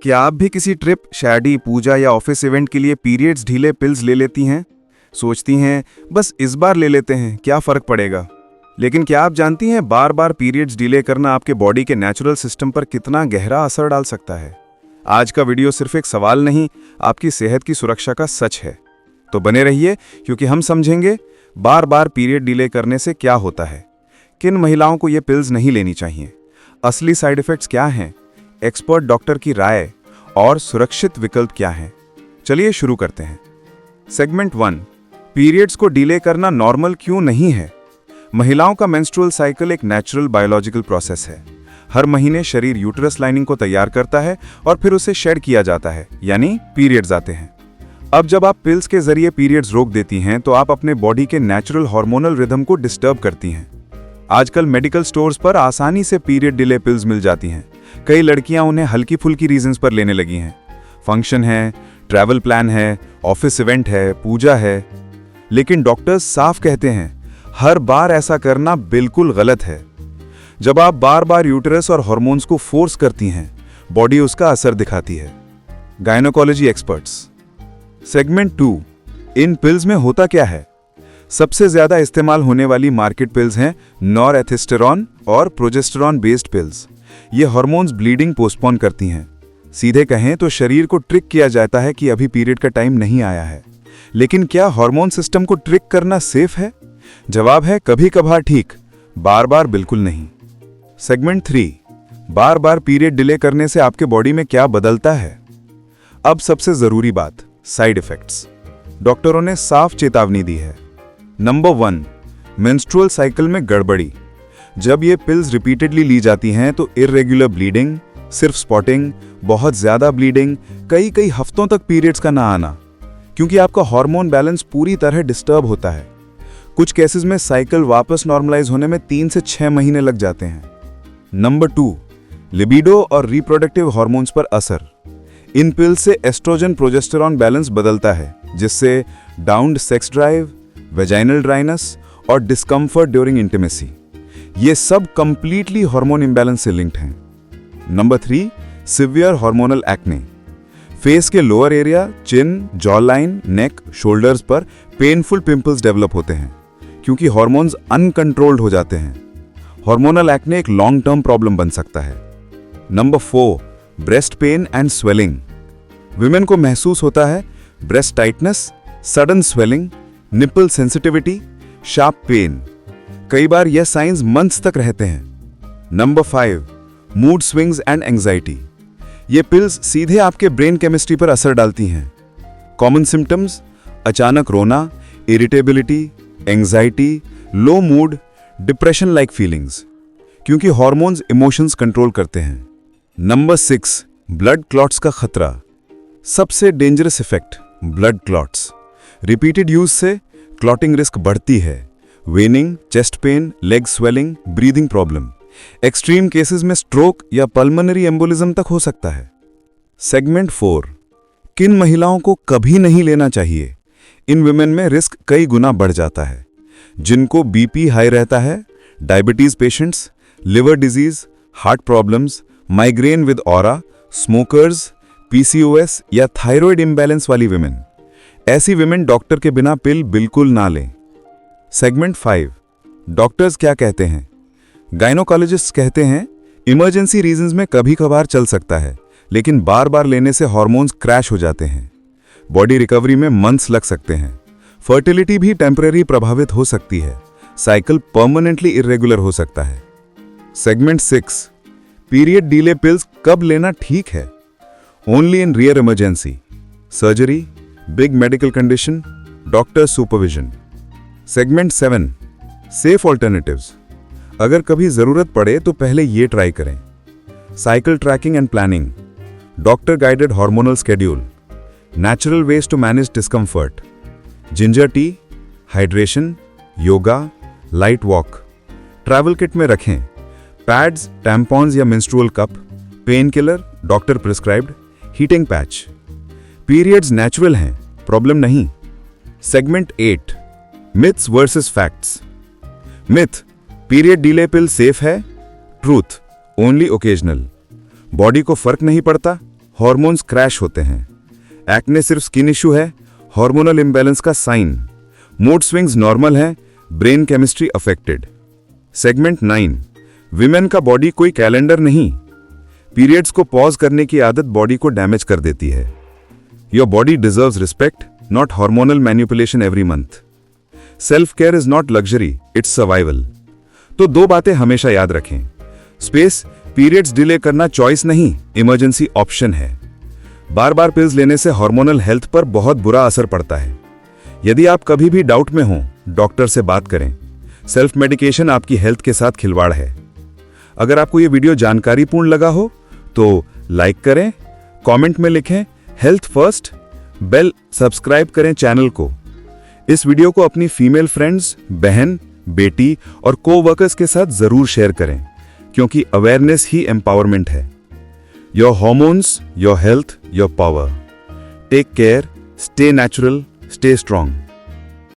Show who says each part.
Speaker 1: क्या आप भी किसी ट्रिप, शादी, पूजा या ऑफिस इवेंट के लिए पीरियड्स ढीले पिल्स ले लेती हैं? सोचती हैं बस इस बार ले लेते हैं, क्या फ़र्क पड़ेगा। लेकिन क्या आप जानती हैं बार बार पीरियड्स डिले करना आपके बॉडी के नेचुरल सिस्टम पर कितना गहरा असर डाल सकता है। आज का वीडियो सिर्फ एक सवाल नहीं, आपकी सेहत की सुरक्षा का सच है। तो बने रहिए, क्योंकि हम समझेंगे बार बार पीरियड डिले करने से क्या होता है, किन महिलाओं को ये पिल्स नहीं लेनी चाहिए, असली साइड इफ़ेक्ट्स क्या हैं, एक्सपर्ट डॉक्टर की राय और सुरक्षित विकल्प क्या हैं। चलिए शुरू करते हैं। सेगमेंट 1, पीरियड्स को डिले करना नॉर्मल क्यों नहीं है। महिलाओं का मेंस्ट्रुअल साइकिल एक नेचुरल बायोलॉजिकल प्रोसेस है। हर महीने शरीर यूट्रस लाइनिंग को तैयार करता है और फिर उसे शेड किया जाता है, यानी पीरियड्स आते हैं। अब जब आप पिल्स के जरिए पीरियड्स रोक देती हैं तो आप अपने बॉडी के नेचुरल हार्मोनल रिदम को डिस्टर्ब करती हैं। आजकल मेडिकल स्टोर्स पर आसानी से पीरियड डिले पिल्स मिल जाती हैं। कई लड़कियां उन्हें हल्की फुल्की रीजंस पर लेने लगी हैं। फंक्शन है, ट्रैवल प्लान है, ऑफिस इवेंट है, पूजा है। लेकिन डॉक्टर्स साफ कहते हैं हर बार ऐसा करना बिल्कुल गलत है। जब आप बार बार यूटेरस और हार्मोन्स को फोर्स करती हैं, बॉडी उसका असर दिखाती है। Gynaecology experts. सेगमेंट 2, इन पिल्स में होता क्या है। सबसे ज्यादा इस्तेमाल होने वाली मार्केट पिल्स हैं नॉरहेस्टेरोन और प्रोजेस्टेरोन बेस्ड पिल्स। ये हार्मोन्स ब्लीडिंग पोस्टपोन करती हैं। सीधे कहें तो शरीर को ट्रिक किया जाता है कि अभी पीरियड का टाइम नहीं आया है। लेकिन क्या हार्मोन सिस्टम को ट्रिक करना सेफ है? जवाब है कभी कभार ठीक, बार बार बिल्कुल नहीं। सेगमेंट 3, बार बार पीरियड डिले करने से आपके बॉडी में क्या बदलता है। अब सबसे जरूरी बात, साइड इफेक्ट्स। डॉक्टरों ने साफ चेतावनी दी है। नंबर 1, मेंस्ट्रुअल साइकिल में गड़बड़ी। जब ये पिल्स रिपीटेडली ली जाती हैं तो इर्रेगुलर ब्लीडिंग, सिर्फ स्पॉटिंग, बहुत ज्यादा ब्लीडिंग, कई हफ्तों तक पीरियड्स का ना आना, क्योंकि आपका हार्मोन बैलेंस पूरी तरह डिस्टर्ब होता है। कुछ केसेस में साइकिल वापस नॉर्मलाइज होने में 3 से 6 महीने लग जाते हैं। नंबर 2, लिबिडो और रिप्रोडक्टिव हार्मोन्स पर असर। इन पिल्स से एस्ट्रोजन प्रोजेस्टेरॉन बैलेंस बदलता है, जिससे downed sex drive, vaginal dryness और डिस्कम्फर्ट ड्यूरिंग इंटीमेसी, ये सब कंप्लीटली हार्मोन इंबैलेंस से लिंक्ड हैं। Number 3, severe hormonal acne. Face के लोअर एरिया, चिन, जॉ लाइन, नेक, शोल्डर्स पर पेनफुल पिंपल्स डेवलप होते हैं, क्योंकि हार्मोन्स अनकंट्रोल्ड हो जाते हैं। हार्मोनल एक्ने एक लॉन्ग टर्म प्रॉब्लम बन सकता है। Number 4, breast pain and swelling. Women को महसूस होता है breast tightness, sudden swelling, nipple sensitivity, sharp pain. कई बार यह साइंस मंथ्स तक रहते हैं। Number 5, mood swings and anxiety. ये पिल्स सीधे आपके ब्रेन केमिस्ट्री पर असर डालती हैं। कॉमन सिम्टम्स, अचानक रोना, irritability, anxiety, low mood, depression like feelings, क्योंकि हार्मोन्स इमोशंस कंट्रोल करते हैं। नंबर 6, ब्लड क्लॉट्स का खतरा। सबसे dangerous effect, blood clots. Repeated use से क्लॉटिंग रिस्क बढ़ती है। वेनिंग, chest pain, leg swelling, breathing problem, extreme cases में स्ट्रोक या पल्मोनरी एम्बोलिज्म तक हो सकता है। सेगमेंट 4, किन महिलाओं को कभी नहीं लेना चाहिए। इन विमेन में रिस्क कई गुना बढ़ जाता है। जिनको बीपी हाई रहता है, diabetes patients, liver disease, heart problems, migraine with aura, smokers, PCOS या थायराइड इम्बैलेंस वाली विमेन। ऐसी विमेन डॉक्टर के बिना पिल बिल्कुल ना लें। सेगमेंट 5, डॉक्टर्स क्या कहते हैं। गायनोकोलॉजिस्ट कहते हैं इमरजेंसी रीजंस में कभी कभार चल सकता है, लेकिन बार बार लेने से हार्मोन्स क्रैश हो जाते हैं। बॉडी रिकवरी में मंथ्स लग सकते हैं। फर्टिलिटी भी टेम्परेरी प्रभावित हो सकती है। साइकिल परमानेंटली इरेगुलर हो सकता है। सेगमेंट 6, पीरियड डिले पिल्स कब लेना ठीक है। Only in rare emergency, surgery, big medical condition, doctor supervision. Segment 7, safe alternatives. अगर कभी जरूरत पड़े तो पहले ये ट्राई करें। Cycle tracking and planning, doctor guided hormonal schedule, natural ways to manage discomfort, ginger tea, hydration, yoga, light walk. Travel kit में रखें पैड्स, टैम्पॉन्स या menstrual cup, pain killer, doctor prescribed, heating patch. Periods natural हैं, problem नहीं। Segment 8, myths versus facts. Myth, period delay पिल safe है। Truth, only occasional. Body को फर्क नहीं पड़ता, हार्मोन्स क्रैश होते हैं। एक्ने सिर्फ स्किन इशू है, हार्मोनल इम्बैलेंस का साइन। मूड स्विंग्स नॉर्मल है, brain chemistry affected. Segment 9, women का बॉडी कोई कैलेंडर नहीं। पीरियड्स को पॉज करने की आदत बॉडी को डैमेज कर देती है। Your body deserves respect, not hormonal manipulation every month. Self care is not luxury, it's survival. तो 2 बातें हमेशा याद रखें। स्पेस, पीरियड्स डिले करना चॉइस नहीं, इमरजेंसी ऑप्शन है। बार बार पिल्स लेने से हार्मोनल हेल्थ पर बहुत बुरा असर पड़ता है। यदि आप कभी भी डाउट में हो, डॉक्टर से बात करें। सेल्फ मेडिकेशन आपकी हेल्थ के साथ खिलवाड़ है। अगर आपको यह वीडियो जानकारीपूर्ण लगा हो तो लाइक करें, कमेंट में लिखें हेल्थ फर्स्ट, बेल सब्सक्राइब करें चैनल को। इस वीडियो को अपनी फीमेल फ्रेंड्स, बहन, बेटी और कोवर्कर्स के साथ जरूर शेयर करें, क्योंकि अवेयरनेस ही एम्पावरमेंट है। Your hormones, your health, your power. Take care, stay natural, stay strong.